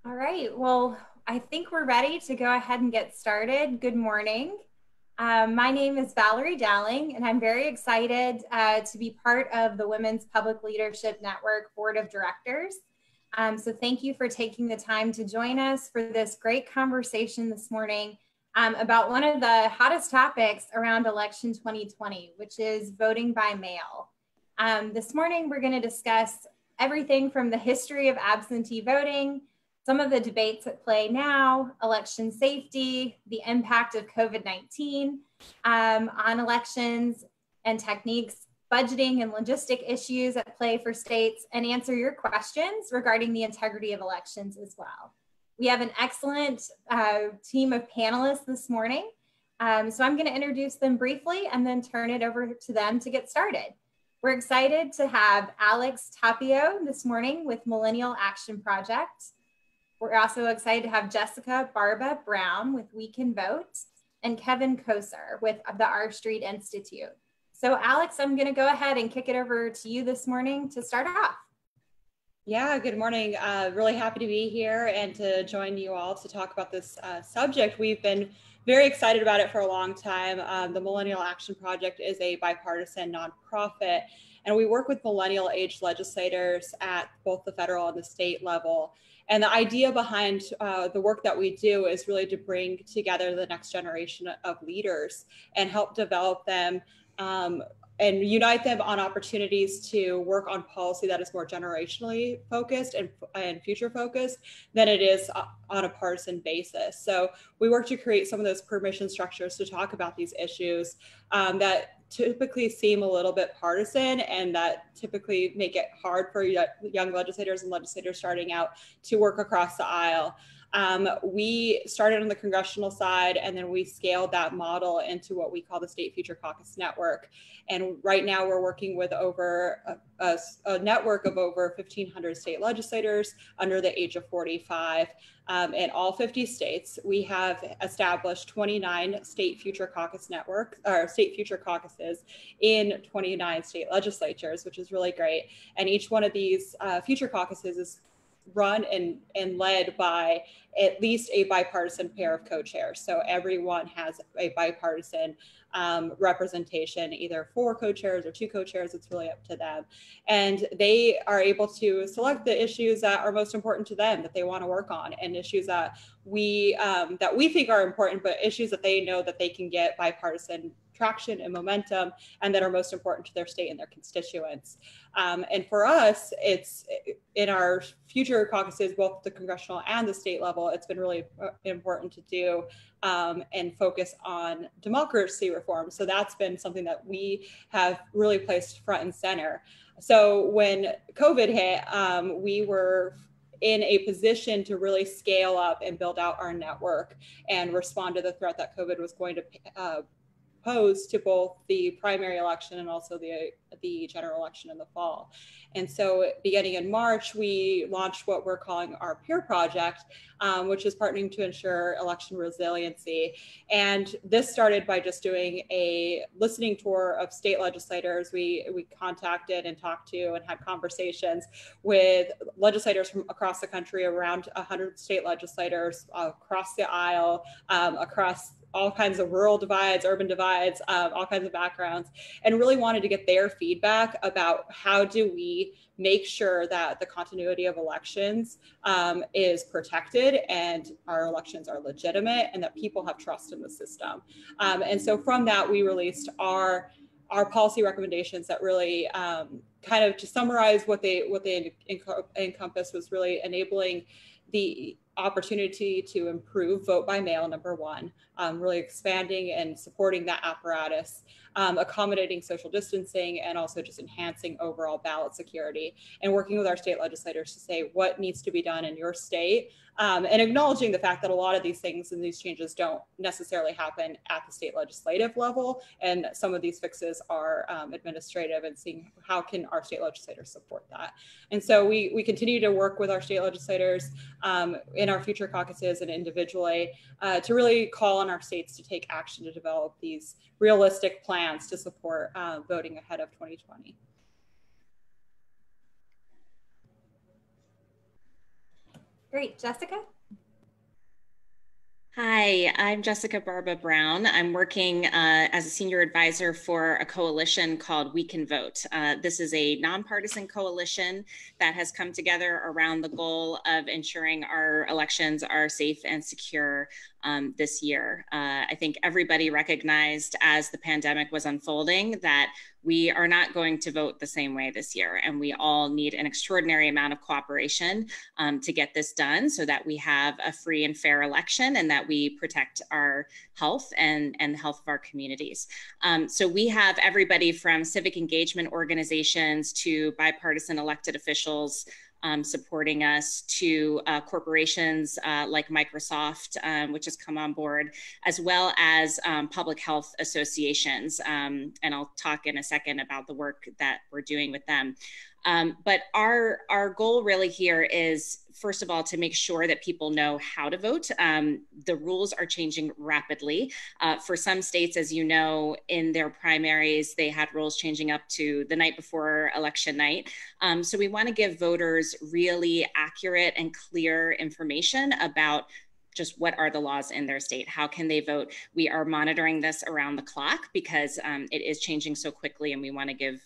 All right, well, I think we're ready to go ahead and get started. Good morning. My name is Valerie Dowling, and I'm very excited to be part of the Women's Public Leadership Network Board of Directors. So thank you for taking the time to join us for this great conversation this morning about one of the hottest topics around election 2020, which is voting by mail. This morning, we're going to discuss everything from the history of absentee voting, some of the debates at play now, election safety, the impact of COVID-19 on elections and techniques, budgeting and logistic issues at play for states, and answer your questions regarding the integrity of elections as well. We have an excellent team of panelists this morning. So I'm going to introduce them briefly and then turn it over to them to get started. We're excited to have Alex Tapia this morning with Millennial Action Project. We're also excited to have Jessica Barba Brown with We Can Vote and Kevin Kosar with the R Street Institute. So Alex, I'm going to go ahead and kick it over to you this morning to start off. Yeah, good morning. Really happy to be here and to join you all to talk about this subject. We've been very excited about it for a long time. The Millennial Action Project is a bipartisan nonprofit, and we work with millennial age legislators at both the federal and the state level. And the idea behind the work that we do is really to bring together the next generation of leaders and help develop them and unite them on opportunities to work on policy that is more generationally focused and future focused than it is on a partisan basis. So we work to create some of those permission structures to talk about these issues that typically seem a little bit partisan and that typically make it hard for young legislators and legislators starting out to work across the aisle. We started on the congressional side, and then we scaled that model into what we call the State Future Caucus Network. And right now we're working with over a network of over 1,500 state legislators under the age of 45 in all 50 states. We have established 29 state future caucus networks or state future caucuses in 29 state legislatures, which is really great. And each one of these future caucuses is run and led by at least a bipartisan pair of co-chairs. So everyone has a bipartisan representation, either 4 co-chairs or 2 co-chairs. It's really up to them. And they are able to select the issues that are most important to them, that they want to work on, and issues that we think are important, but issues that they know that they can get bipartisan traction and momentum and that are most important to their state and their constituents. And for us, it's in our future caucuses, both the congressional and the state level, it's been really important to do and focus on democracy reform. So that's been something that we have really placed front and center. So when COVID hit, we were in a position to really scale up and build out our network and respond to the threat that COVID was going to pose to both the primary election and also the general election in the fall. And so beginning in March, we launched what we're calling our Peer Project, which is partnering to ensure election resiliency. And this started by just doing a listening tour of state legislators. We contacted and talked to and had conversations with legislators from across the country, around 100 state legislators across the aisle, across all kinds of rural divides, urban divides, all kinds of backgrounds, and really wanted to get their feedback about how do we make sure that the continuity of elections is protected and our elections are legitimate and that people have trust in the system. And so from that, we released our policy recommendations that really kind of, to summarize what they encompass, was really enabling the opportunity to improve vote by mail, number one, really expanding and supporting that apparatus, accommodating social distancing, and also just enhancing overall ballot security, and working with our state legislators to say what needs to be done in your state, and acknowledging the fact that a lot of these things and these changes don't necessarily happen at the state legislative level, and some of these fixes are administrative, and seeing how can our state legislators support that. And so we continue to work with our state legislators in our future caucuses and individually to really call on our states to take action to develop these realistic plans to support voting ahead of 2020. Great. Jessica? Hi, I'm Jessica Barba Brown. I'm working as a senior advisor for a coalition called We Can Vote. This is a nonpartisan coalition that has come together around the goal of ensuring our elections are safe and secure this year. I think everybody recognized as the pandemic was unfolding that we are not going to vote the same way this year, and we all need an extraordinary amount of cooperation to get this done so that we have a free and fair election and that we protect our health and the health of our communities. So we have everybody from civic engagement organizations to bipartisan elected officials supporting us, to corporations like Microsoft, which has come on board, as well as public health associations. And I'll talk in a second about the work that we're doing with them. But our goal really here is, first of all, to make sure that people know how to vote. The rules are changing rapidly. For some states, as you know, in their primaries, they had rules changing up to the night before election night. So we want to give voters really accurate and clear information about just what are the laws in their state? How can they vote? We are monitoring this around the clock because it is changing so quickly, and we want to give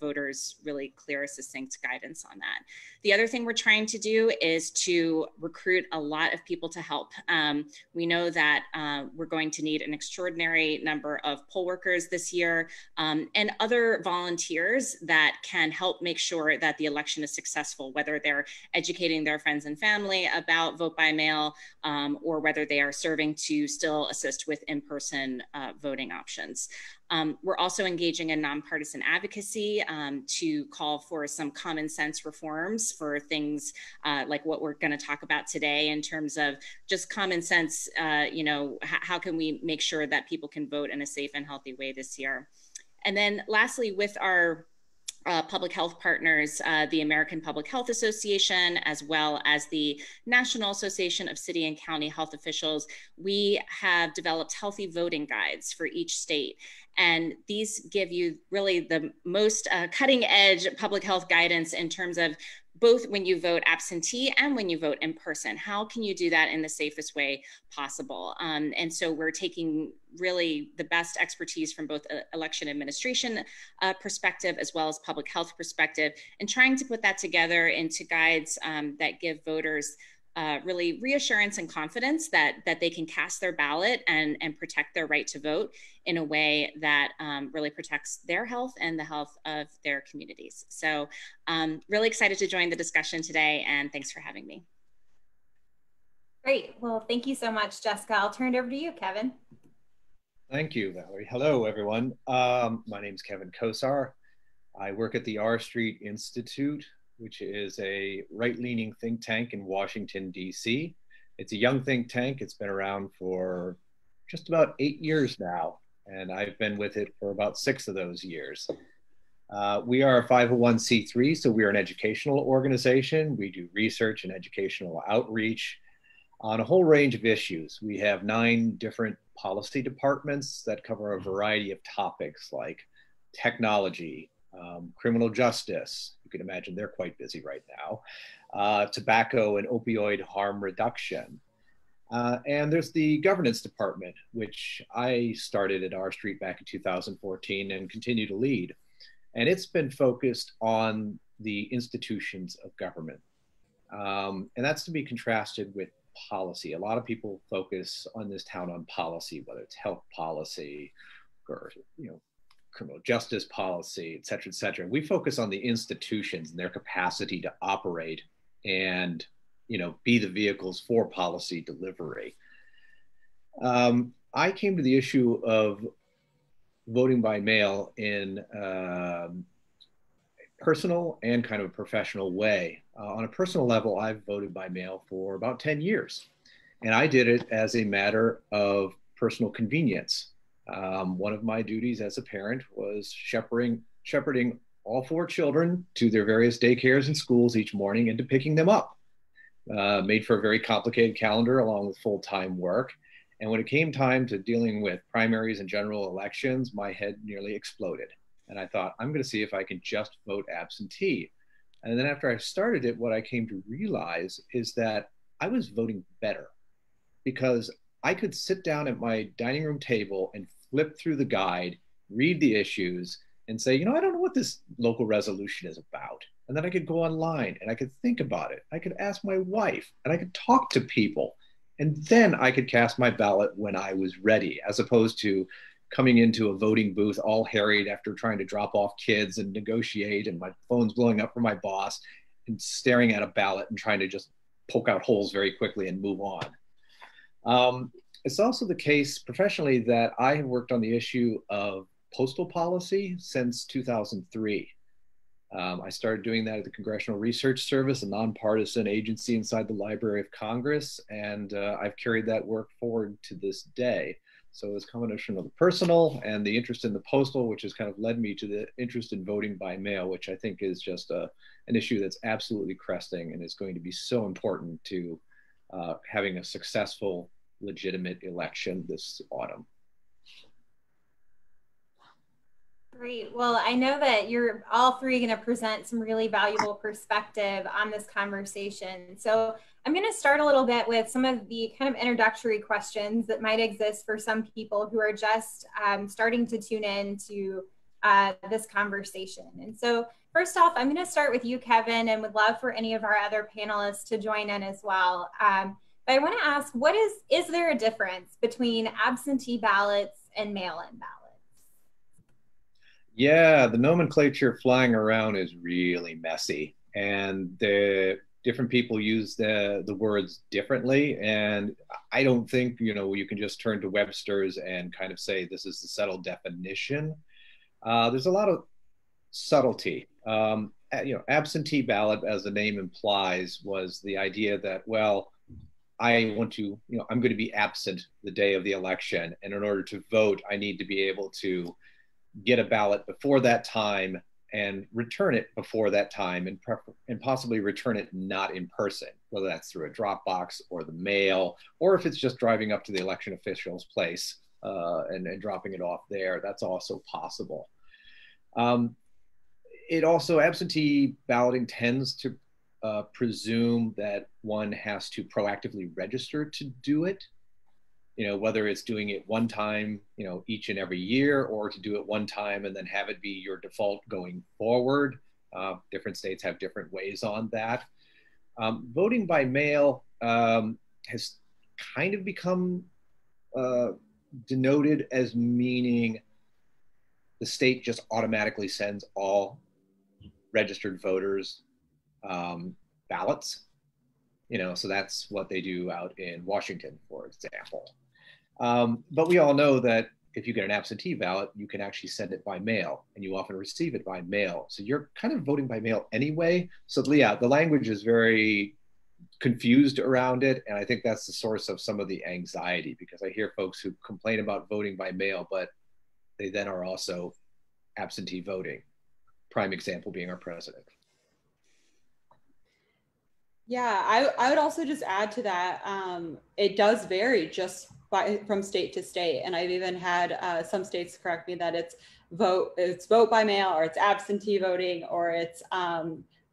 voters really clear, succinct guidance on that. The other thing we're trying to do is to recruit a lot of people to help. We know that we're going to need an extraordinary number of poll workers this year and other volunteers that can help make sure that the election is successful, whether they're educating their friends and family about vote by mail, or whether they are serving to still assist with in-person voting options. We're also engaging in nonpartisan advocacy to call for some common sense reforms for things like what we're going to talk about today in terms of just common sense, how can we make sure that people can vote in a safe and healthy way this year? And then lastly, with our public health partners, the American Public Health Association, as well as the National Association of City and County Health Officials, we have developed healthy voting guides for each state. And these give you really the most cutting edge public health guidance in terms of both when you vote absentee and when you vote in person. How can you do that in the safest way possible? And so we're taking really the best expertise from both election administration perspective as well as public health perspective, and trying to put that together into guides that give voters really reassurance and confidence that they can cast their ballot and protect their right to vote in a way that really protects their health and the health of their communities. So really excited to join the discussion today, and thanks for having me. Great. Well, thank you so much, Jessica. I'll turn it over to you, Kevin. Thank you, Valerie. Hello, everyone. My name is Kevin Kosar. I work at the R Street Institute, which is a right-leaning think tank in Washington, D.C. It's a young think tank. It's been around for just about 8 years now, and I've been with it for about 6 of those years. We are a 501c3, so we are an educational organization. We do research and educational outreach on a whole range of issues. We have 9 different policy departments that cover a variety of topics like technology, criminal justice. You can imagine they're quite busy right now. Tobacco and opioid harm reduction. And there's the governance department, which I started at R Street back in 2014 and continue to lead. And it's been focused on the institutions of government. And that's to be contrasted with policy. A lot of people focus on this town on policy, whether it's health policy or criminal justice policy, et cetera, et cetera. We focus on the institutions and their capacity to operate and be the vehicles for policy delivery. I came to the issue of voting by mail in a personal and kind of a professional way. On a personal level, I've voted by mail for about 10 years. And I did it as a matter of personal convenience. One of my duties as a parent was shepherding all 4 children to their various daycares and schools each morning and to picking them up. Made for a very complicated calendar along with full-time work. And when it came time to dealing with primaries and general elections, my head nearly exploded. And I thought, I'm going to see if I can just vote absentee. And then after I started it, what I came to realize is that I was voting better because I could sit down at my dining room table and flip through the guide, read the issues, and say, I don't know what this local resolution is about. And then I could go online and I could think about it. I could ask my wife and I could talk to people. And then I could cast my ballot when I was ready, as opposed to coming into a voting booth all harried after trying to drop off kids and negotiate, and my phone's blowing up from my boss, and staring at a ballot and trying to just poke out holes very quickly and move on. It's also the case professionally that I have worked on the issue of postal policy since 2003. I started doing that at the Congressional Research Service, a nonpartisan agency inside the Library of Congress, and I've carried that work forward to this day. So it's a combination of the personal and the interest in the postal, which has kind of led me to the interest in voting by mail, which I think is just an issue that's absolutely cresting and is going to be so important to having a successful, legitimate election this autumn. Great. Well, I know that you're all three going to present some really valuable perspective on this conversation. So I'm going to start a little bit with some of the kind of introductory questions that might exist for some people who are just starting to tune in to this conversation. And so first off, I'm going to start with you, Kevin, and would love for any of our other panelists to join in as well. But I want to ask, is there a difference between absentee ballots and mail-in ballots? Yeah, the nomenclature flying around is really messy, and the different people use the words differently. And I don't think you can just turn to Webster's and kind of say this is the settled definition. There's a lot of subtlety. Absentee ballot, as the name implies, was the idea that, well, I'm going to be absent the day of the election, and in order to vote, I need to be able to get a ballot before that time and return it before that time, and possibly return it not in person, whether that's through a drop box or the mail, or if it's just driving up to the election official's place and dropping it off there. That's also possible. Absentee balloting tends to presume that one has to proactively register to do it. Whether it's doing it one time, each and every year, or to do it one time and then have it be your default going forward. Different states have different ways on that. Voting by mail has kind of become denoted as meaning the state just automatically sends all registered voters ballots. So that's what they do out in Washington, for example. But we all know that if you get an absentee ballot, you can actually send it by mail, and you often receive it by mail. So you're kind of voting by mail anyway. So yeah, the language is very confused around it. And I think that's the source of some of the anxiety, because I hear folks who complain about voting by mail, but they then are also absentee voting. Prime example being our president. Yeah, I would also just add to that, it does vary just from state to state. And I've even had some states correct me that it's vote by mail, or it's absentee voting, or it's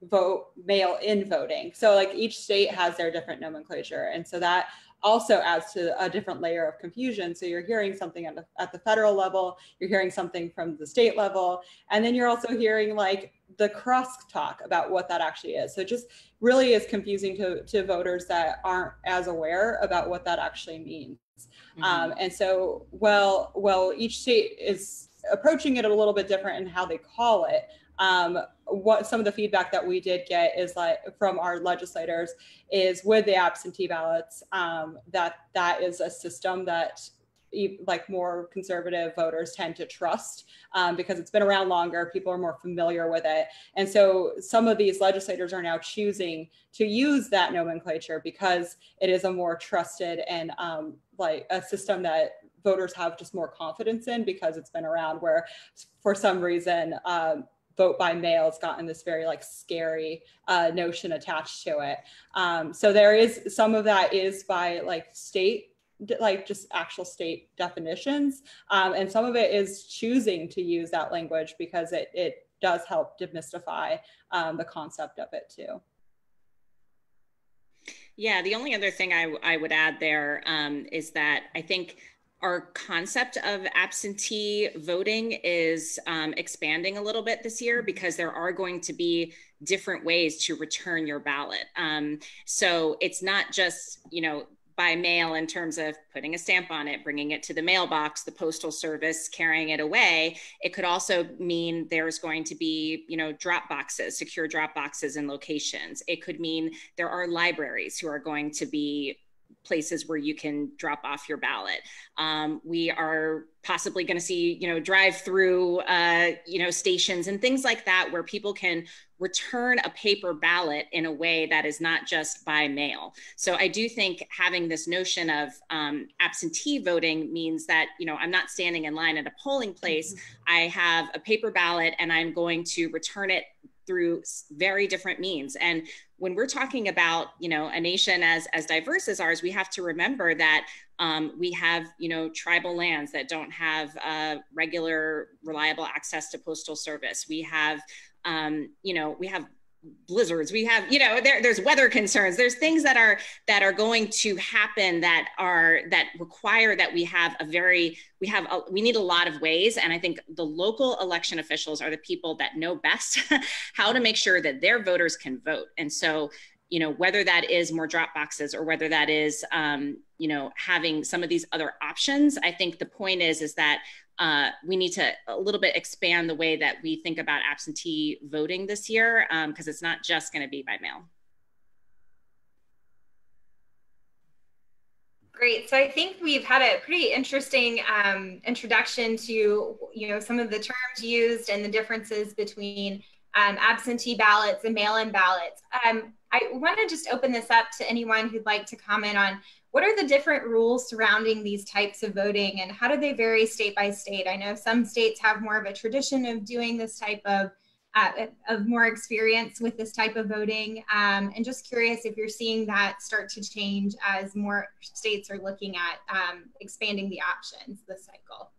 vote mail-in voting. So like each state has their different nomenclature. And so that also adds to a different layer of confusion. So you're hearing something at the federal level, you're hearing something from the state level, and then you're also hearing like the crosstalk about what that actually is. So it just really is confusing to voters that aren't as aware about what that actually means. Mm-hmm. And so, well, each state is approaching it a little bit different in how they call it. What some of the feedback that we did get is like from our legislators is with the absentee ballots, that is a system that like more conservative voters tend to trust because it's been around longer, people are more familiar with it. And so some of these legislators are now choosing to use that nomenclature because it is a more trusted and like a system that voters have just more confidence in because it's been around, where for some reason, vote by mail has gotten this very like scary notion attached to it. So there is some of that is by like state, like just actual state definitions. And some of it is choosing to use that language because it does help demystify the concept of it too. Yeah, the only other thing I would add there is that I think our concept of absentee voting is expanding a little bit this year because there are going to be different ways to return your ballot. So it's not just, by mail in terms of putting a stamp on it, bringing it to the mailbox, the postal service carrying it away. It could also mean there's going to be, drop boxes, secure drop boxes in locations. It could mean there are libraries who are going to be places where you can drop off your ballot. We are possibly going to see, drive-through, stations and things like that where people can return a paper ballot in a way that is not just by mail. So I do think having this notion of absentee voting means that, I'm not standing in line at a polling place. I have a paper ballot and I'm going to return it through very different means. And when we're talking about, a nation as diverse as ours, we have to remember that we have, tribal lands that don't have regular, reliable access to postal service. We have, we have blizzards. We have, there's weather concerns. There's things that are going to happen that require that we need a lot of ways. And I think the local election officials are the people that know best how to make sure that their voters can vote. And so, whether that is more drop boxes or whether that is, having some of these other options, I think the point is that we need to a little bit expand the way that we think about absentee voting this year, because it's not just going to be by mail. Great. So I think we've had a pretty interesting introduction to, some of the terms used and the differences between absentee ballots and mail-in ballots. I want to just open this up to anyone who'd like to comment on what are the different rules surrounding these types of voting and how do they vary state by state? I know some states have more of a tradition of doing this type of more experience with this type of voting. And just curious if you're seeing that start to change as more states are looking at expanding the options this cycle.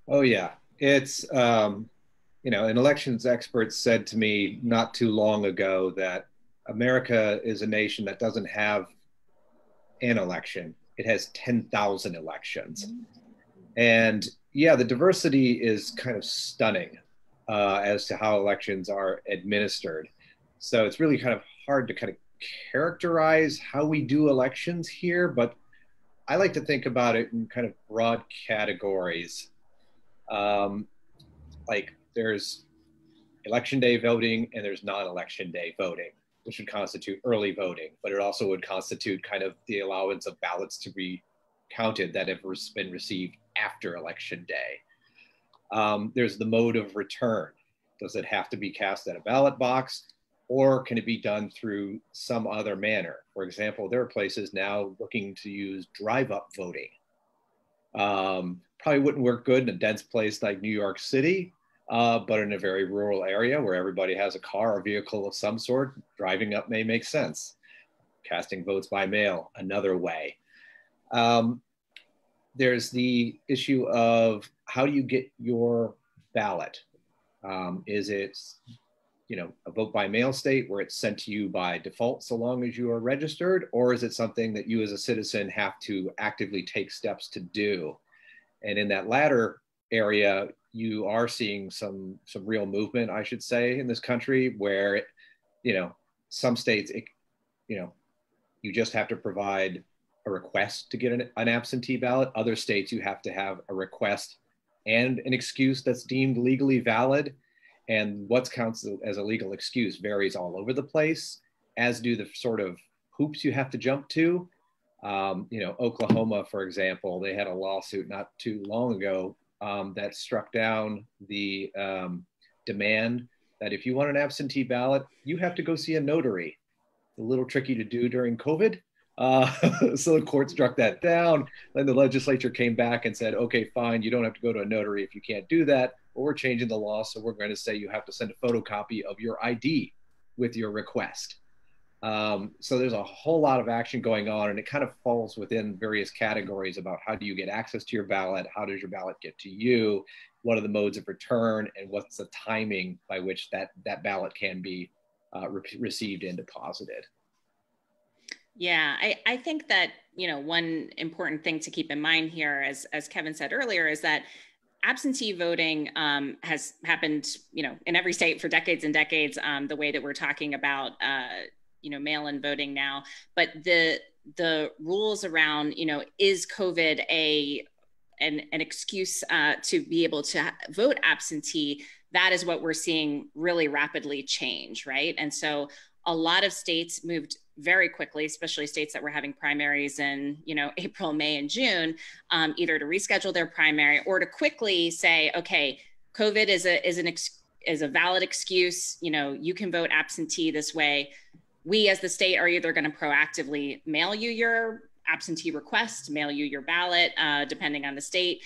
Oh yeah, it's, an elections expert said to me not too long ago that America is a nation that doesn't have an election. It has 10,000 elections. And yeah, the diversity is kind of stunning as to how elections are administered. So it's really kind of hard to kind of characterize how we do elections here, but I like to think about it in kind of broad categories. Like there's election day voting and there's non-election day voting, which would constitute early voting, but it also would constitute kind of the allowance of ballots to be counted that have been received after election day. There's the mode of return. Does it have to be cast at a ballot box or can it be done through some other manner? For example, there are places now looking to use drive-up voting. Probably wouldn't work good in a dense place like New York City, but in a very rural area where everybody has a car or vehicle of some sort, driving up may make sense. Casting votes by mail, another way. There's the issue of how do you get your ballot? Is it, a vote by mail state where it's sent to you by default so long as you are registered, or is it something that you as a citizen have to actively take steps to do? And in that latter area, you are seeing some real movement, I should say, in this country where, some states, you just have to provide a request to get an absentee ballot. Other states, you have to have a request and an excuse that's deemed legally valid. And what counts as a legal excuse varies all over the place, as do the sort of hoops you have to jump to. Oklahoma, for example, they had a lawsuit not too long ago that struck down the demand that if you want an absentee ballot, you have to go see a notary. A little tricky to do during COVID. So the court struck that down. Then the legislature came back and said, okay, fine, you don't have to go to a notary if you can't do that, but we're changing the law. So we're going to say you have to send a photocopy of your ID with your request. So there's a whole lot of action going on, and it kind of falls within various categories about how do you get access to your ballot? How does your ballot get to you? What are the modes of return? And what's the timing by which that ballot can be received and deposited. Yeah, I think that, one important thing to keep in mind here, as Kevin said earlier, is that absentee voting has happened, in every state for decades and decades, the way that we're talking about, mail-in voting now. But the rules around, is COVID an excuse to be able to vote absentee, that is what we're seeing really rapidly change, right? And so a lot of states moved very quickly, especially states that were having primaries in, April, May, and June, either to reschedule their primary or to quickly say, okay, COVID is a valid excuse. You can vote absentee this way. We as the state are either going to proactively mail you your absentee request, mail you your ballot, depending on the state,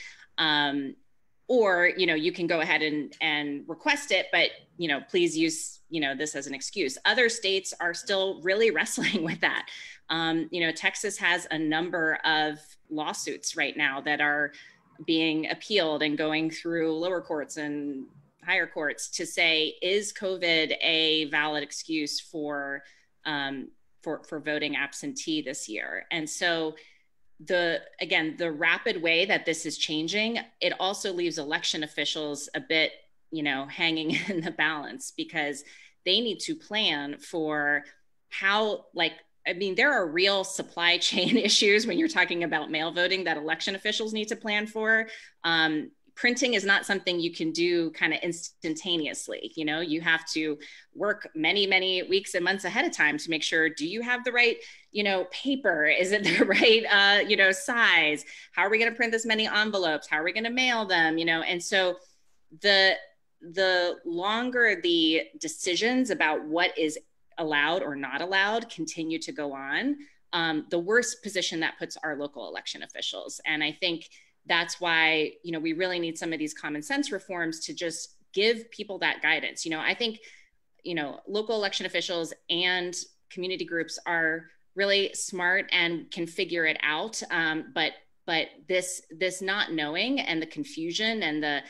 or, you can go ahead and request it, but, please use, this as an excuse. Other states are still really wrestling with that. Texas has a number of lawsuits right now that are being appealed and going through lower courts and higher courts to say, is COVID a valid excuse for voting absentee this year? And so the rapid way that this is changing, it also leaves election officials a bit, hanging in the balance, because they need to plan for how, there are real supply chain issues when you're talking about mail voting that election officials need to plan for. Printing is not something you can do kind of instantaneously. You have to work many, many weeks and months ahead of time to make sure, do you have the right, paper? Is it the right, size? How are we going to print this many envelopes? How are we going to mail them? And so the longer the decisions about what is allowed or not allowed continue to go on, the worse position that puts our local election officials. And I think that's why, we really need some of these common sense reforms to just give people that guidance. I think, local election officials and community groups are really smart and can figure it out. But this not knowing and the confusion and the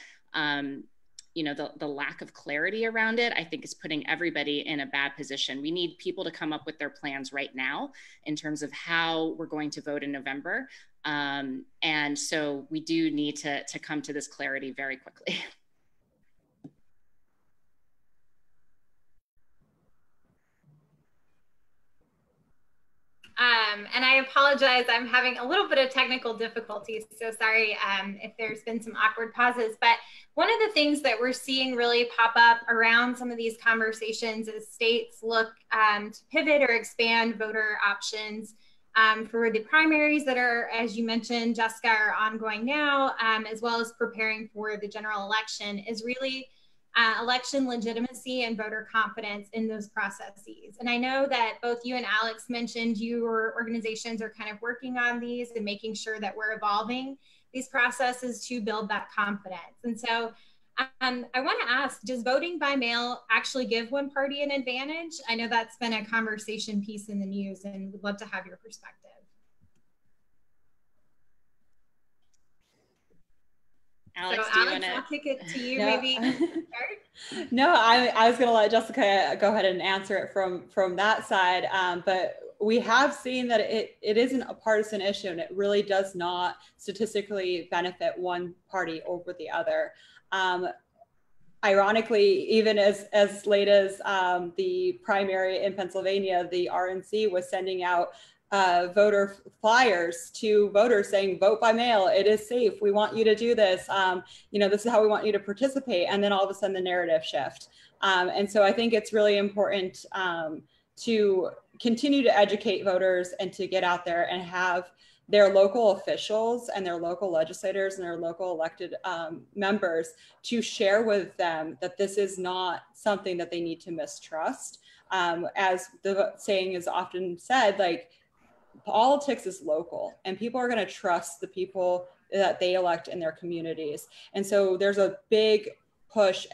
lack of clarity around it, I think is putting everybody in a bad position. We need people to come up with their plans right now in terms of how we're going to vote in November. And so we do need to come to this clarity very quickly. And I apologize, I'm having a little bit of technical difficulties, so sorry if there's been some awkward pauses. But one of the things that we're seeing really pop up around some of these conversations is states look to pivot or expand voter options for the primaries that are, as you mentioned, Jessica, are ongoing now, as well as preparing for the general election, is really election legitimacy and voter confidence in those processes. And I know that both you and Alex mentioned your organizations are kind of working on these and making sure that we're evolving these processes to build that confidence. And so I want to ask, does voting by mail actually give one party an advantage? I know that's been a conversation piece in the news, and would love to have your perspective. Alex, so do Alex, you want to? I'll kick it to you, No. maybe. No, I was going to let Jessica go ahead and answer it from that side. But we have seen that it isn't a partisan issue, and it really does not statistically benefit one party over the other. Ironically, even as late as the primary in Pennsylvania, the RNC was sending out voter flyers to voters saying, vote by mail, it is safe, we want you to do this, this is how we want you to participate. And then all of a sudden the narrative shift. And so I think it's really important to continue to educate voters and to get out there and have their local officials and their local legislators and their local elected members to share with them that this is not something that they need to mistrust. As the saying is often said, like, politics is local, and people are going to trust the people that they elect in their communities. And so there's a big push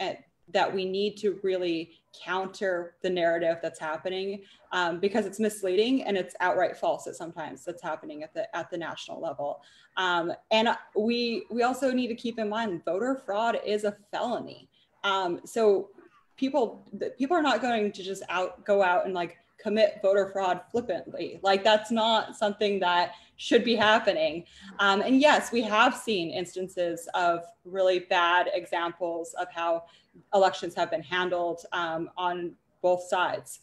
that we need to really counter the narrative that's happening, because it's misleading and it's outright false at sometimes that's happening at the national level. And we also need to keep in mind voter fraud is a felony. So people are not going to just go out and like commit voter fraud flippantly. Like that's not something that should be happening. And yes, we have seen instances of really bad examples of how elections have been handled on both sides.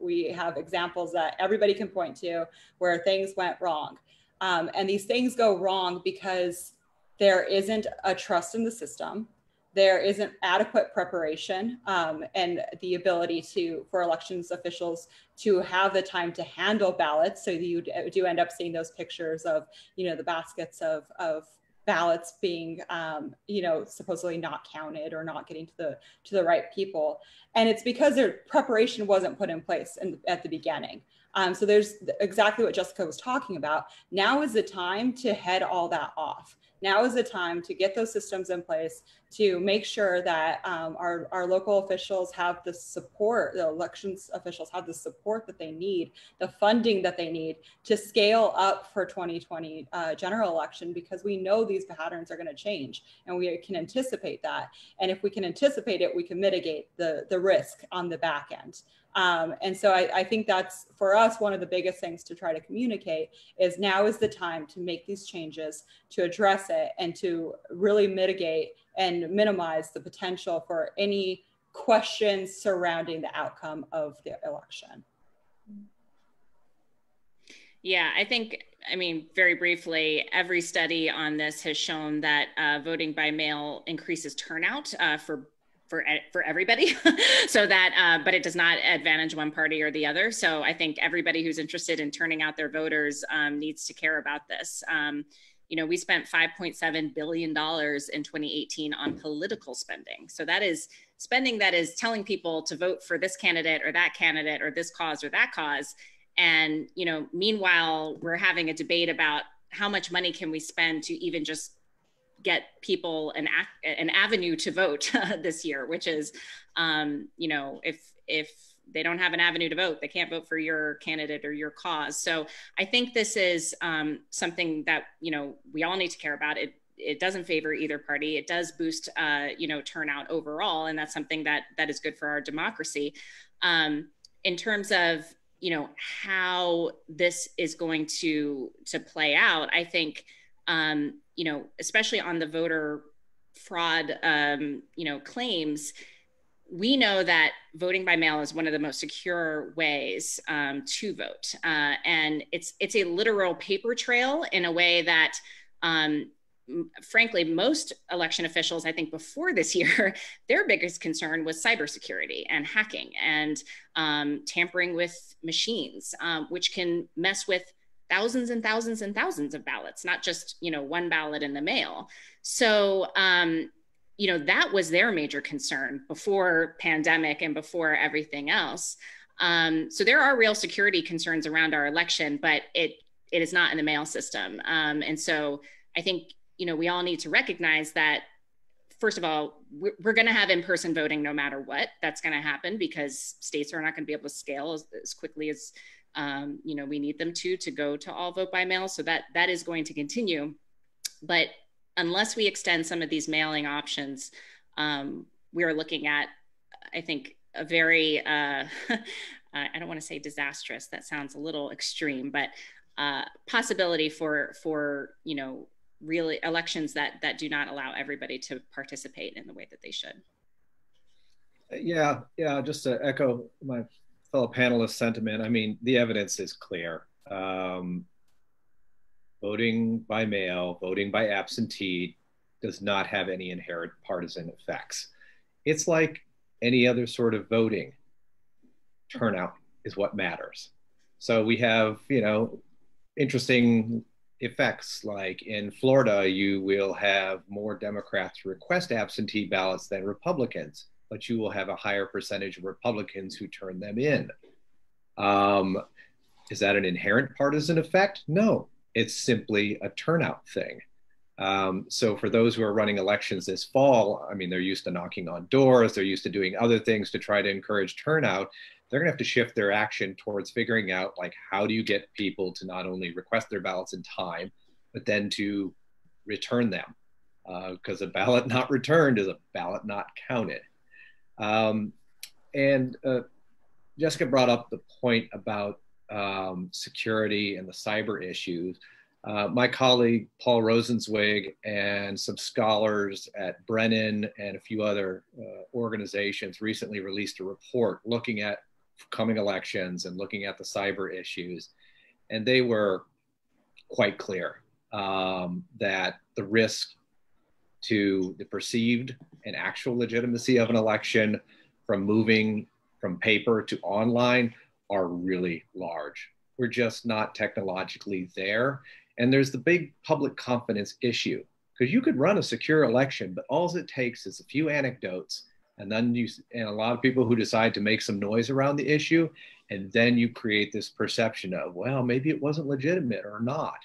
We have examples that everybody can point to where things went wrong. And these things go wrong because there isn't a trust in the system. There isn't adequate preparation and the ability for elections officials to have the time to handle ballots. So you do end up seeing those pictures of, the baskets of ballots being, supposedly not counted or not getting to the right people. And it's because their preparation wasn't put in place at the beginning. So there's exactly what Jessica was talking about. Now is the time to head all that off. Now is the time to get those systems in place to make sure that our local officials have the support, the elections officials have the support that they need, the funding that they need to scale up for 2020 general election, because we know these patterns are going to change and we can anticipate that. And if we can anticipate it, we can mitigate the risk on the back end. And so I think that's, for us, one of the biggest things to try to communicate is now is the time to make these changes, to address it, and to really mitigate and minimize the potential for any questions surrounding the outcome of the election. Yeah, I mean, very briefly, every study on this has shown that voting by mail increases turnout for everybody. So that, but it does not advantage one party or the other. So I think everybody who's interested in turning out their voters needs to care about this. We spent $5.7 billion in 2018 on political spending. So that is spending that is telling people to vote for this candidate or that candidate or this cause or that cause. And, meanwhile, we're having a debate about how much money can we spend to even just get people an avenue to vote this year, which is, if they don't have an avenue to vote, they can't vote for your candidate or your cause. So I think this is something that, we all need to care about. It doesn't favor either party. It does boost, turnout overall. And that's something that is good for our democracy. In terms of, how this is going to play out, I think, especially on the voter fraud, claims, we know that voting by mail is one of the most secure ways to vote. And it's a literal paper trail in a way that, frankly, most election officials, I think before this year, their biggest concern was cybersecurity and hacking and tampering with machines, which can mess with thousands and thousands and thousands of ballots, not just, one ballot in the mail. So, that was their major concern before pandemic and before everything else. So there are real security concerns around our election, but it is not in the mail system. And so I think, we all need to recognize that, first of all, we're going to have in-person voting no matter what. That's going to happen because states are not going to be able to scale as quickly as we need them to go to all vote by mail. So that is going to continue. But unless we extend some of these mailing options, we are looking at, I think, a very, I don't want to say disastrous, that sounds a little extreme, but possibility for really elections that do not allow everybody to participate in the way that they should. Yeah, just to echo my fellow panelists' sentiment, I mean, the evidence is clear. Voting by mail, voting by absentee does not have any inherent partisan effects. It's like any other sort of voting. Turnout is what matters. So we have, interesting effects, like in Florida, you will have more Democrats request absentee ballots than Republicans, but you will have a higher percentage of Republicans who turn them in. Is that an inherent partisan effect? No, it's simply a turnout thing. So for those who are running elections this fall, I mean, they're used to knocking on doors, they're used to doing other things to try to encourage turnout. They're gonna have to shift their action towards figuring out, like, how do you get people to not only request their ballots in time, but then to return them? Because a ballot not returned is a ballot not counted. And Jessica brought up the point about security and the cyber issues. My colleague, Paul Rosenzweig, and some scholars at Brennan and a few other organizations recently released a report looking at coming elections and looking at the cyber issues. And they were quite clear that the risk to the perceived and actual legitimacy of an election from moving from paper to online are really large. We're just not technologically there. And there's the big public confidence issue, because you could run a secure election, but all it takes is a few anecdotes, and then and a lot of people who decide to make some noise around the issue, and then you create this perception of, well, maybe it wasn't legitimate or not.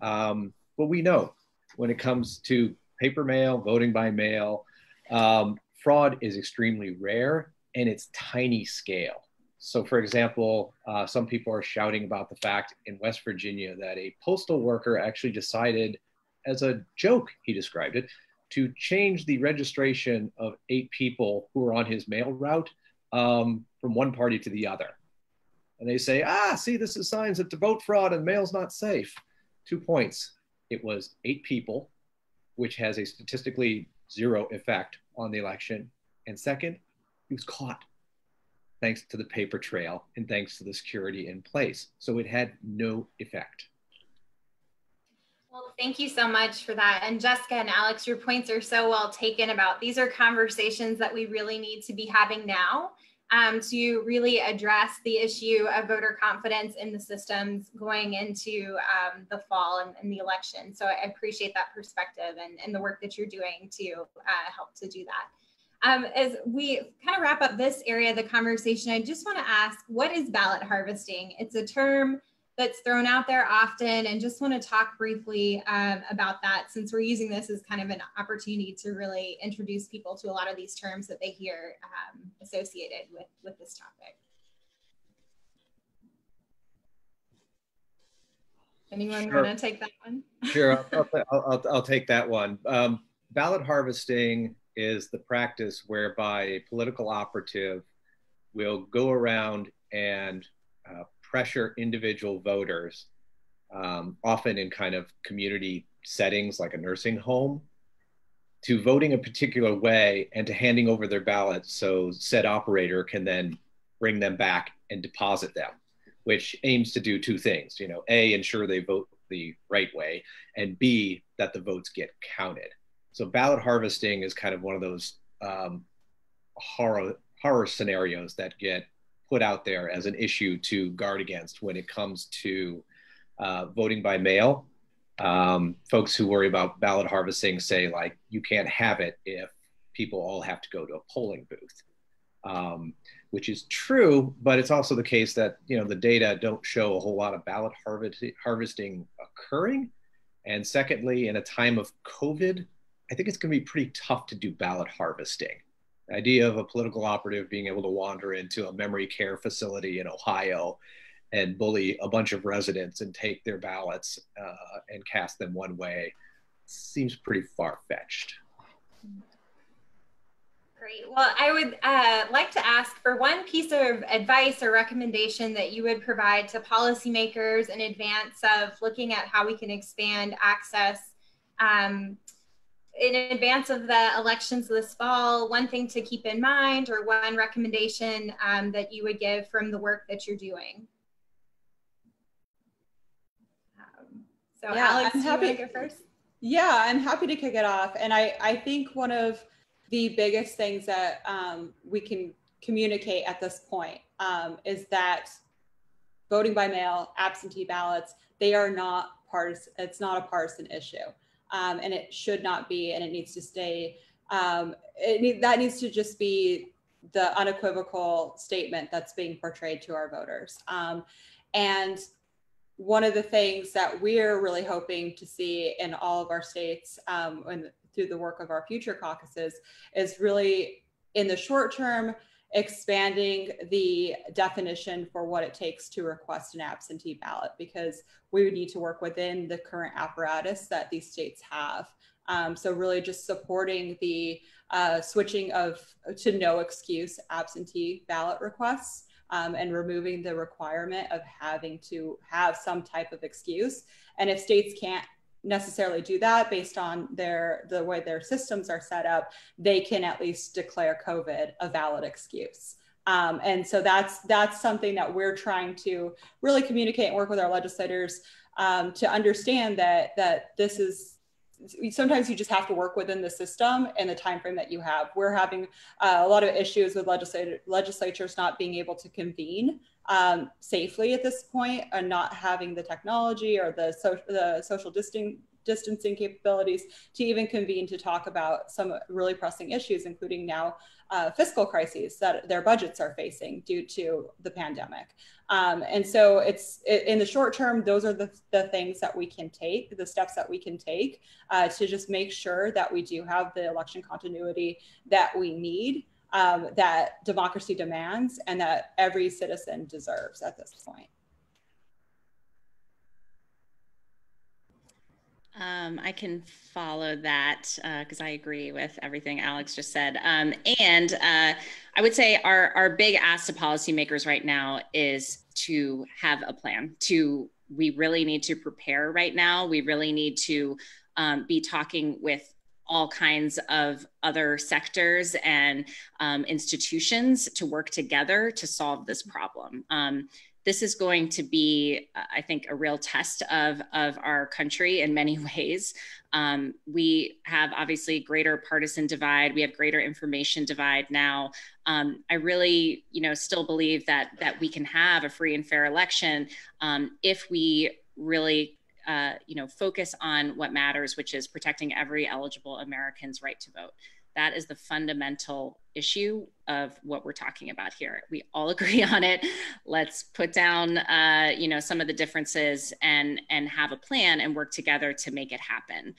But we know when it comes to paper mail, voting by mail, fraud is extremely rare, and it's tiny scale. So for example, some people are shouting about the fact in West Virginia that a postal worker actually decided, as a joke, he described it, to change the registration of 8 people who were on his mail route from one party to the other. And they say, see, this is signs that to vote fraud and mail's not safe. 2 points. It was 8 people, which has a statistically 0 effect on the election. And second, he was caught, thanks to the paper trail and thanks to the security in place. So it had no effect. Well, thank you so much for that. And Jessica and Alex, your points are so well taken about these are conversations that we really need to be having now to really address the issue of voter confidence in the systems going into the fall and the election. So I appreciate that perspective and the work that you're doing to help to do that. As we kind of wrap up this area of the conversation, I just want to ask, what is ballot harvesting? It's a term that's thrown out there often, and just want to talk briefly about that, since we're using this as kind of an opportunity to really introduce people to a lot of these terms that they hear associated with this topic. Anyone want to take that one? Sure, I'll take that one. Ballot harvesting is the practice whereby a political operative will go around and pressure individual voters, often in kind of community settings like a nursing home, to voting a particular way and to handing over their ballots so said operator can then bring them back and deposit them, which aims to do 2 things. A, ensure they vote the right way, and B, that the votes get counted. So ballot harvesting is kind of one of those horror scenarios that get put out there as an issue to guard against when it comes to voting by mail. Folks who worry about ballot harvesting say, like, you can't have it if people all have to go to a polling booth, which is true, but it's also the case that, the data don't show a whole lot of ballot harvesting occurring. And secondly, in a time of COVID, I think it's going to be pretty tough to do ballot harvesting. The idea of a political operative being able to wander into a memory care facility in Ohio and bully a bunch of residents and take their ballots and cast them one way seems pretty far-fetched. Great. Well, I would like to ask for one piece of advice or recommendation that you would provide to policymakers in advance of looking at how we can expand access in advance of the elections this fall. One thing to keep in mind, or one recommendation that you would give from the work that you're doing. So yeah, Alex, I'm happy to go first. Yeah, I'm happy to kick it off. And I think one of the biggest things that we can communicate at this point is that voting by mail, absentee ballots, they are not partisan. It's not a partisan issue. And it should not be, and it needs to stay. That needs to just be the unequivocal statement that's being portrayed to our voters. And one of the things that we're really hoping to see in all of our states through the work of our future caucuses is really, in the short term, expanding the definition for what it takes to request an absentee ballot, because we would need to work within the current apparatus that these states have So really just supporting the switching to no excuse absentee ballot requests, and removing the requirement of having to have some type of excuse. And if states can't necessarily do that based on the way their systems are set up, they can at least declare COVID a valid excuse. And so that's something that we're trying to really communicate and work with our legislators to understand that this is, sometimes you just have to work within the system and the time frame that you have. We're having a lot of issues with legislatures not being able to convene safely at this point, and not having the technology or the social distancing capabilities to even convene to talk about some really pressing issues, including now fiscal crises that their budgets are facing due to the pandemic. And so in the short term, those are the things that we can take, the steps that we can take to just make sure that we do have the election continuity that we need, that democracy demands, and that every citizen deserves at this point. I can follow that because I agree with everything Alex just said. And I would say our big ask to policymakers right now is to have a plan. We really need to prepare right now. We really need to be talking with all kinds of other sectors and institutions to work together to solve this problem. This is going to be, I think, a real test of our country in many ways. We have obviously greater partisan divide. We have greater information divide now. I really, still believe that we can have a free and fair election if we really, focus on what matters, which is protecting every eligible American's right to vote. That is the fundamental issue of what we're talking about here. We all agree on it. Let's put down, some of the differences and have a plan and work together to make it happen.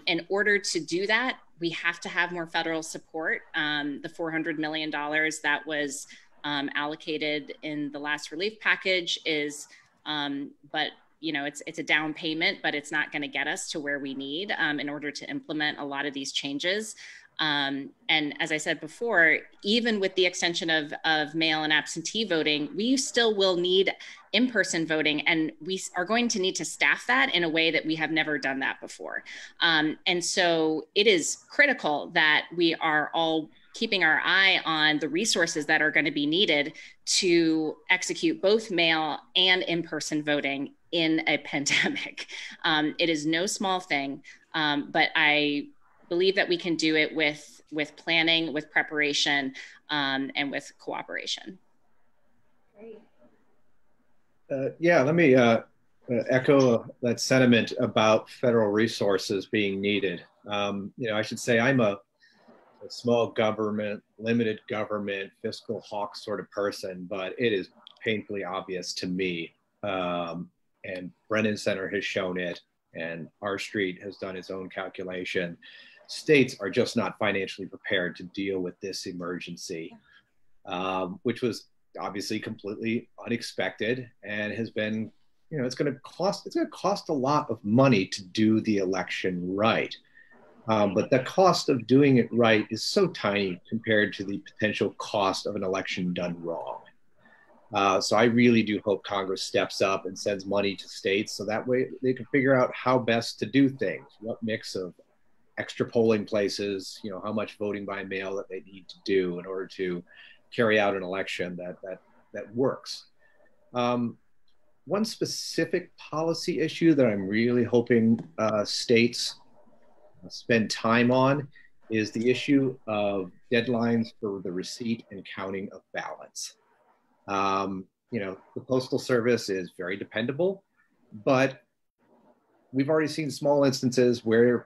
In order to do that, we have to have more federal support. The $400 million that was allocated in the last relief package is, it's a down payment, but it's not going to get us to where we need in order to implement a lot of these changes. And as I said before, even with the extension of mail and absentee voting, we still will need in-person voting, and we are going to need to staff that in a way that we have never done that before. And so it is critical that we are all keeping our eye on the resources that are going to be needed to execute both mail and in-person voting in a pandemic. It is no small thing, but I believe that we can do it with planning, with preparation, and with cooperation. Great. Let me echo that sentiment about federal resources being needed. I should say I'm a small government, limited government, fiscal hawk sort of person, but it is painfully obvious to me. And Brennan Center has shown it, and R Street has done its own calculation. States are just not financially prepared to deal with this emergency, which was obviously completely unexpected and has been, it's going to cost a lot of money to do the election right. But the cost of doing it right is so tiny compared to the potential cost of an election done wrong. So I really do hope Congress steps up and sends money to states so that way they can figure out how best to do things, what mix of extra polling places, how much voting by mail that they need to do in order to carry out an election that works. One specific policy issue that I'm really hoping states spend time on is the issue of deadlines for the receipt and counting of ballots. The Postal Service is very dependable, but we've already seen small instances where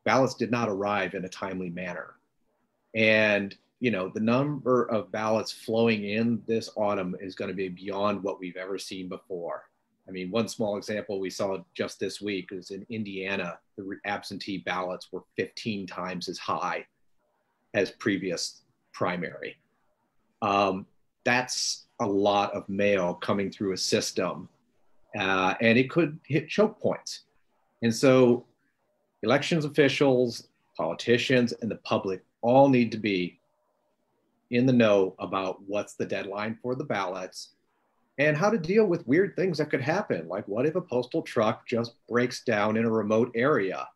ballots did not arrive in a timely manner. And, the number of ballots flowing in this autumn is going to be beyond what we've ever seen before. I mean, one small example we saw just this week is in Indiana, the absentee ballots were 15 times as high as previous primary. That's a lot of mail coming through a system, and it could hit choke points. And so, elections officials, politicians, and the public all need to be in the know about what's the deadline for the ballots and how to deal with weird things that could happen. Like, what if a postal truck just breaks down in a remote area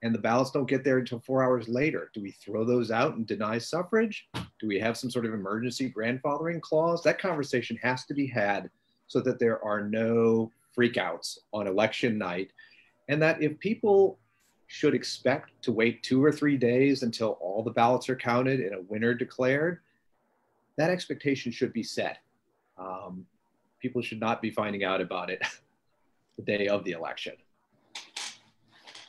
and the ballots don't get there until 4 hours later? Do we throw those out and deny suffrage? Do we have some sort of emergency grandfathering clause? That conversation has to be had so that there are no freakouts on election night, and that if people should expect to wait 2 or 3 days until all the ballots are counted and a winner declared, that expectation should be set. People should not be finding out about it the day of the election.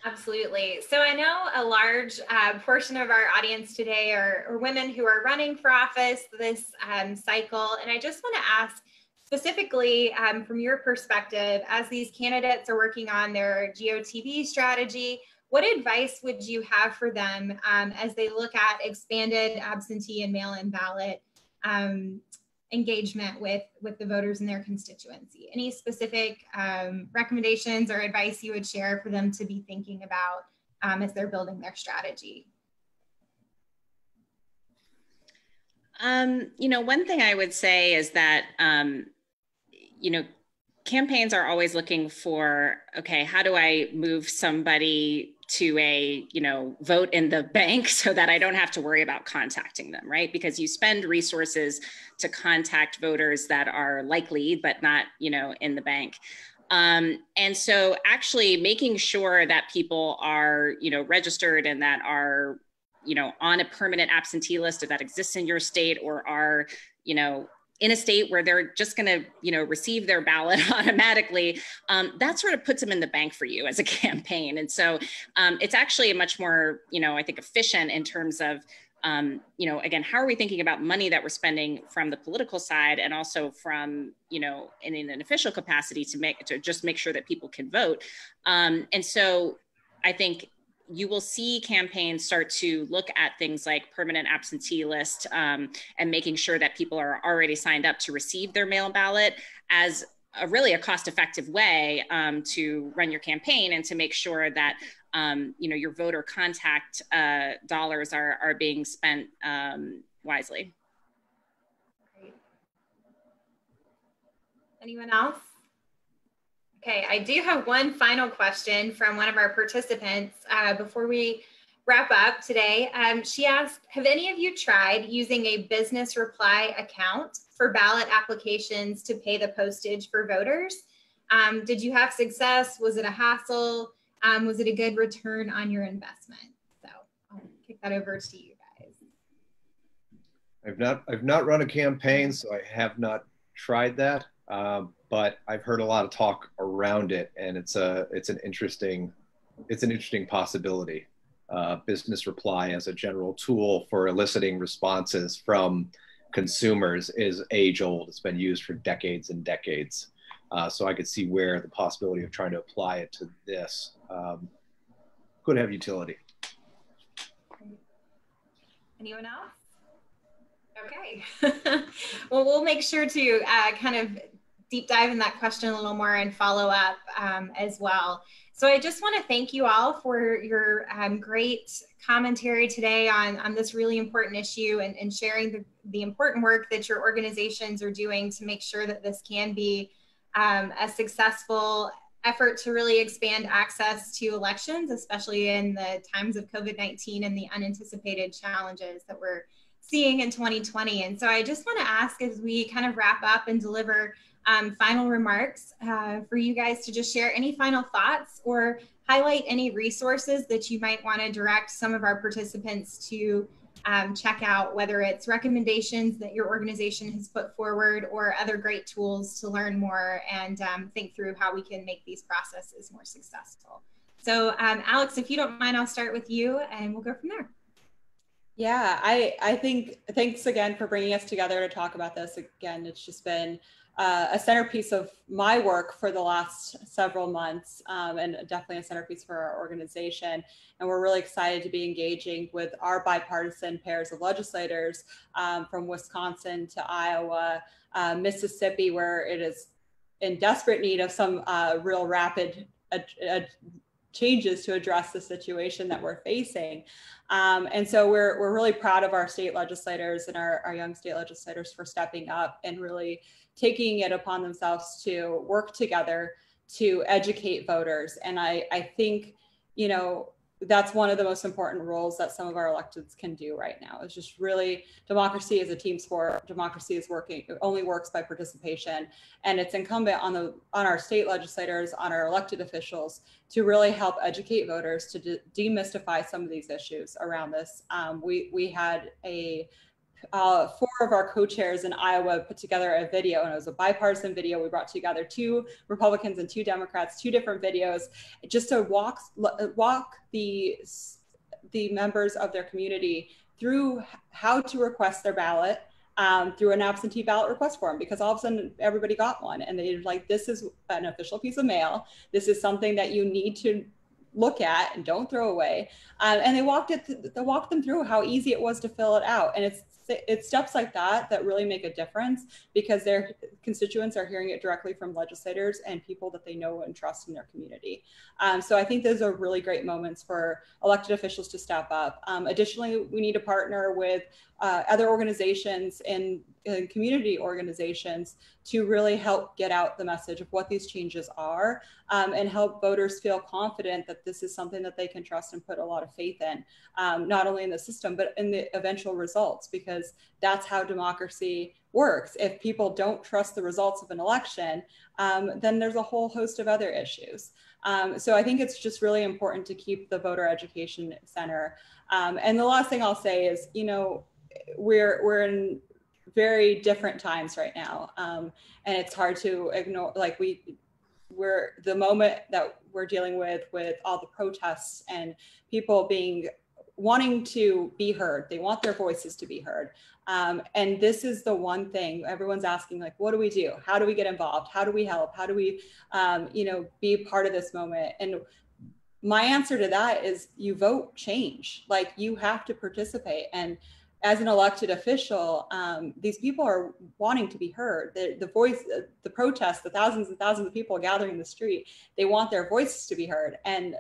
Absolutely. So I know a large portion of our audience today are women who are running for office this cycle. And I just want to ask specifically from your perspective, as these candidates are working on their GOTV strategy, what advice would you have for them as they look at expanded absentee and mail-in ballot engagement with the voters in their constituency? Any specific recommendations or advice you would share for them to be thinking about as they're building their strategy? One thing I would say is that, campaigns are always looking for, okay, how do I move somebody to a, vote in the bank so that I don't have to worry about contacting them, right? Because you spend resources to contact voters that are likely, but not, in the bank. And so actually making sure that people are, registered and that are, on a permanent absentee list, if that exists in your state, or are, in a state where they're just going to, receive their ballot automatically, that sort of puts them in the bank for you as a campaign. And so it's actually a much more, I think, efficient in terms of, again, how are we thinking about money that we're spending from the political side, and also from, in an official capacity to just make sure that people can vote. And so I think you will see campaigns start to look at things like permanent absentee list and making sure that people are already signed up to receive their mail ballot as really a cost-effective way to run your campaign, and to make sure that your voter contact dollars are being spent wisely. Great. Anyone else? Okay, I do have one final question from one of our participants before we wrap up today. She asked, have any of you tried using a business reply account for ballot applications to pay the postage for voters? Did you have success? Was it a hassle? Was it a good return on your investment? So I'll kick that over to you guys. I've not run a campaign, so I have not tried that. But I've heard a lot of talk around it, and it's an interesting possibility. Business reply as a general tool for eliciting responses from consumers is age old. It's been used for decades and decades. So I could see where the possibility of trying to apply it to this could have utility. Anyone else? Okay. Well, we'll make sure to kind of deep dive in that question a little more and follow up as well. So I just want to thank you all for your great commentary today on this really important issue, and sharing the important work that your organizations are doing to make sure that this can be a successful effort to really expand access to elections, especially in the times of COVID-19 and the unanticipated challenges that we're seeing in 2020. And so I just want to ask, as we kind of wrap up and deliver final remarks, for you guys to just share any final thoughts or highlight any resources that you might want to direct some of our participants to check out, whether it's recommendations that your organization has put forward or other great tools to learn more and think through how we can make these processes more successful. So Alex, if you don't mind, I'll start with you and we'll go from there. Yeah, I think thanks again for bringing us together to talk about this. Again, it's just been a centerpiece of my work for the last several months, and definitely a centerpiece for our organization. And we're really excited to be engaging with our bipartisan pairs of legislators from Wisconsin to Iowa, Mississippi, where it is in desperate need of some real rapid changes to address the situation that we're facing. And so we're really proud of our state legislators and our young state legislators for stepping up and really taking it upon themselves to work together to educate voters. And I think, you know, that's one of the most important roles that some of our electeds can do right now. Is just really, democracy is a team sport. Democracy is working, it only works by participation. And it's incumbent on our state legislators, on our elected officials to really help educate voters to demystify some of these issues around this. We had four of our co-chairs in Iowa put together a video, and it was a bipartisan video. We brought together 2 Republicans and 2 Democrats, 2 different videos, just to walk the members of their community through how to request their ballot through an absentee ballot request form, because all of a sudden everybody got one, and they're like, this is an official piece of mail. This is something that you need to look at and don't throw away. And they walked them through how easy it was to fill it out. And it's steps like that that really make a difference, because their constituents are hearing it directly from legislators and people that they know and trust in their community. So I think those are really great moments for elected officials to step up. Additionally, we need to partner with other organizations and community organizations to really help get out the message of what these changes are, and help voters feel confident that this is something that they can trust and put a lot of faith in, not only in the system, but in the eventual results, because that's how democracy works. If people don't trust the results of an election, then there's a whole host of other issues. So I think it's just really important to keep the voter education center. And the last thing I'll say is, you know, we're in very different times right now, and it's hard to ignore. Like we're the moment that we're dealing with all the protests and people wanting to be heard. They want their voices to be heard. And this is the one thing everyone's asking, like, what do we do? How do we get involved? How do we help? How do we, you know, be part of this moment? And my answer to that is you vote change. Like, you have to participate. And as an elected official, these people are wanting to be heard. The voice, the protests, the thousands and thousands of people gathering in the street, they want their voices to be heard. And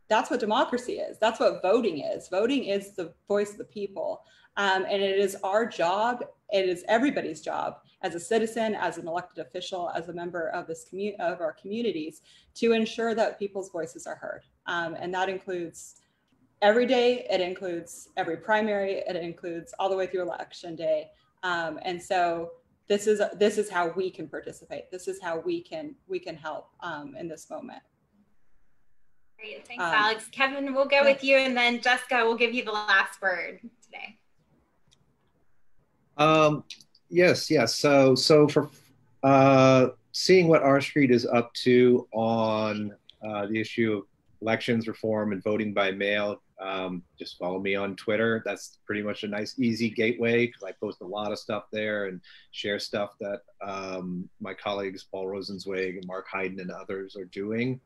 that's what democracy is. That's what voting is. Voting is the voice of the people. And it is our job. It is everybody's job as a citizen, as an elected official, as a member of of our communities, to ensure that people's voices are heard. And that includes every day. It includes every primary. It includes all the way through election day. And so this is how we can participate. This is how we can help in this moment. Great, thanks, Alex. Kevin, we'll go with you, and then Jessica will give you the last word today. Yes. So for seeing what our street is up to on the issue of elections reform and voting by mail, just follow me on Twitter. That's pretty much a nice, easy gateway, because I post a lot of stuff there and share stuff that my colleagues Paul Rosenzweig and Mark Hayden and others are doing.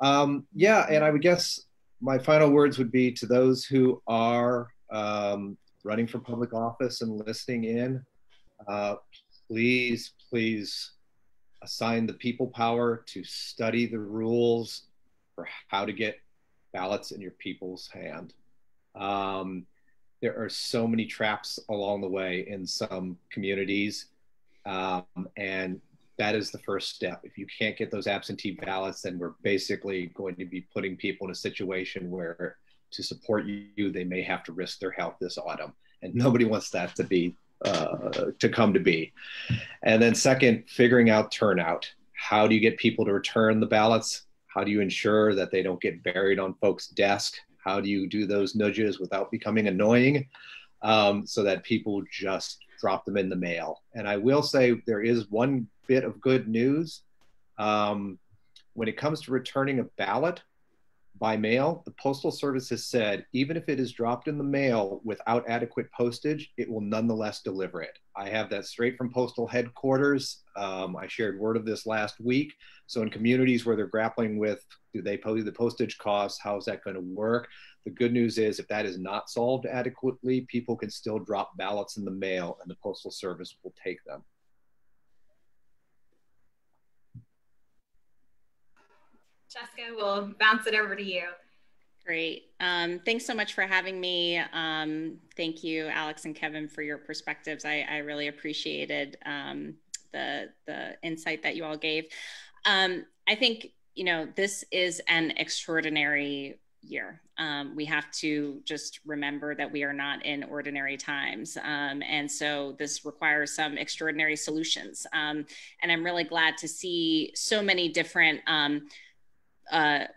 Yeah, and I would guess my final words would be to those who are running for public office and listening in, please assign the people power to study the rules for how to get ballots in your people's hand. There are so many traps along the way in some communities, and that is the first step. If you can't get those absentee ballots, then we're basically going to be putting people in a situation where, to support you, they may have to risk their health this autumn, and nobody wants that to come to be. And then second, figuring out turnout. How do you get people to return the ballots? How do you ensure that they don't get buried on folks' desk? How do you do those nudges without becoming annoying, so that people just drop them in the mail? And I will say there is one bit of good news. When it comes to returning a ballot by mail, the Postal Service has said, even if it is dropped in the mail without adequate postage, it will nonetheless deliver it. I have that straight from postal headquarters. I shared word of this last week. So in communities where they're grappling with, do they pay the postage costs? How is that going to work? The good news is, if that is not solved adequately, people can still drop ballots in the mail and the Postal Service will take them. Jessica, we'll bounce it over to you. Great. Thanks so much for having me. Thank you, Alex and Kevin, for your perspectives. I really appreciated the insight that you all gave. I think, you know, this is an extraordinary year. We have to just remember that we are not in ordinary times. And so this requires some extraordinary solutions. And I'm really glad to see so many different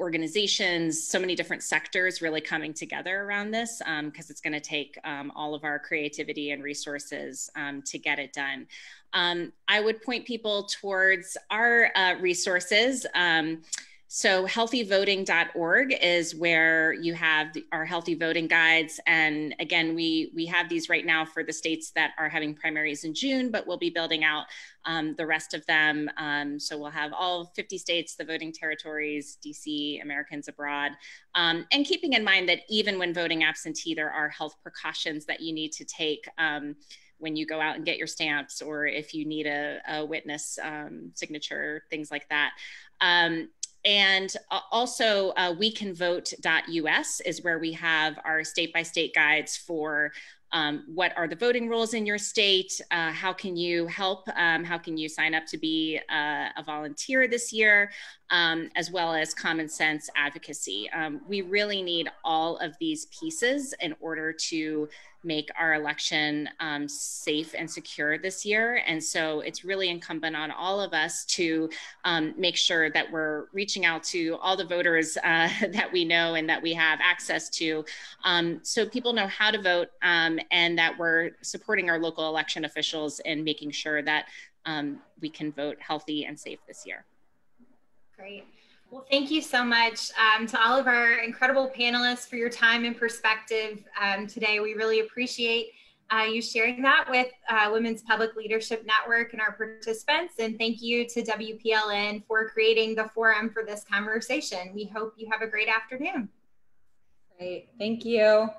organizations, so many different sectors really coming together around this, because it's going to take all of our creativity and resources to get it done. I would point people towards our resources. So healthyvoting.org is where you have our healthy voting guides. And again, we have these right now for the states that are having primaries in June, but we'll be building out the rest of them. So we'll have all 50 states, the voting territories, DC, Americans abroad. And keeping in mind that even when voting absentee, there are health precautions that you need to take when you go out and get your stamps, or if you need a witness signature, things like that. And also wecanvote.us is where we have our state-by-state guides for what are the voting rules in your state, how can you help, how can you sign up to be a volunteer this year, as well as common sense advocacy. We really need all of these pieces in order to make our election safe and secure this year. And so it's really incumbent on all of us to make sure that we're reaching out to all the voters that we know and that we have access to, so people know how to vote, and that we're supporting our local election officials in making sure that we can vote healthy and safe this year. Great. Well, thank you so much to all of our incredible panelists for your time and perspective today. We really appreciate you sharing that with Women's Public Leadership Network and our participants. And thank you to WPLN for creating the forum for this conversation. We hope you have a great afternoon. Great. Thank you.